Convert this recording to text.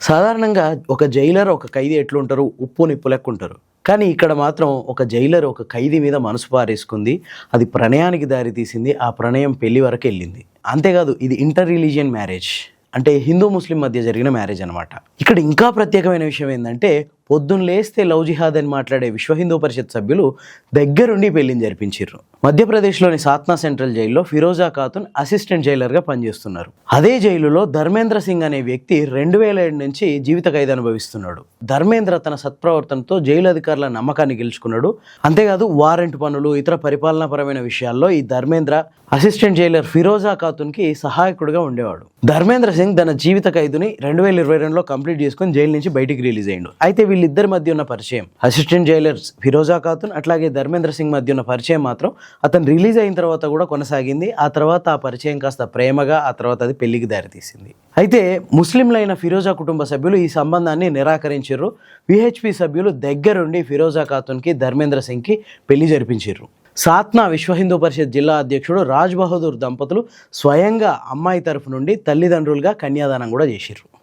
సాధారణంగా ఒక జైలర్, ఒక ఖైదీ ఎట్లుంటారు? ఉప్పు నిప్పు లెక్కుంటారు. కానీ ఇక్కడ మాత్రం ఒక జైలర్ ఒక ఖైదీ మీద మనసు పారేసుకుంది. అది ప్రణయానికి దారి తీసింది. ఆ ప్రణయం పెళ్లి వరకెళ్ళింది. అంతేకాదు ఇది ఇంటర్ రిలీజియన్ మ్యారేజ్. అంటే హిందూ ముస్లిం మధ్య జరిగిన మ్యారేజ్ అనమాట. ఇక్కడ ఇంకా ప్రత్యేకమైన విషయం ఏంటంటే పొద్దున్న లేస్తే లవ్ జిహాద్ అని మాట్లాడే విశ్వ హిందూ పరిషత్ సభ్యులు దగ్గరుండి పెళ్లిని జరిపించారు. మధ్యప్రదేశ్లోని సాత్నా సెంట్రల్ జైల్లో ఫిరోజా ఖాతున్ అసిస్టెంట్ జైలర్గా పనిచేస్తున్నారు. అదే జైలులో ధర్మేంద్ర సింగ్ అనే వ్యక్తి 2007 నుంచి జీవిత ఖైదు అనుభవిస్తున్నాడు. ధర్మేంద్ర తన సత్ప్రవర్తనతో జైలు అధికారుల నమ్మకాన్ని గెలుచుకున్నాడు. అంతేకాదు వారెంట్ పనులు, ఇతర పరిపాలనాపరమైన విషయాల్లో ఈ ధర్మేంద్ర అసిస్టెంట్ జైలర్ ఫిరోజా ఖాతున్కి సహాయకుడిగా ఉండేవాడు. ధర్మేంద్ర సింగ్ తన జీవిత ఖైదుని 2022లో కంప్లీట్ చేసుకుని జైలు నుంచి బయటికి రిలీజ్ అయ్యిండు. అయితే వీళ్ళిద్దరి మధ్య ఉన్న పరిచయం, అసిస్టెంట్ జైలర్ ఫిరోజా ఖాతున్ అట్లాగే ధర్మేంద్ర సింగ్ మధ్య ఉన్న పరిచయం మాత్రం అతను రిలీజ్ అయిన తర్వాత కూడా కొనసాగింది. ఆ తర్వాత ఆ పరిచయం కాస్త ప్రేమగా, ఆ తర్వాత అది పెళ్లికి దారితీసింది. అయితే ముస్లింలైన ఫిరోజా కుటుంబ సభ్యులు ఈ సంబంధాన్ని నిరాకరించారు. విహెచ్పి సభ్యులు దగ్గరుండి ఫిరోజా ఖాతున్కి, ధర్మేంద్ర సింగ్కి పెళ్లి జరిపించారు. సాత్నా విశ్వ హిందూ పరిషత్ జిల్లా అధ్యక్షుడు రాజ్ బహదూర్ దంపతులు స్వయంగా అమ్మాయి తరఫు నుండి తల్లిదండ్రులుగా కన్యాదానం కూడా చేశారు.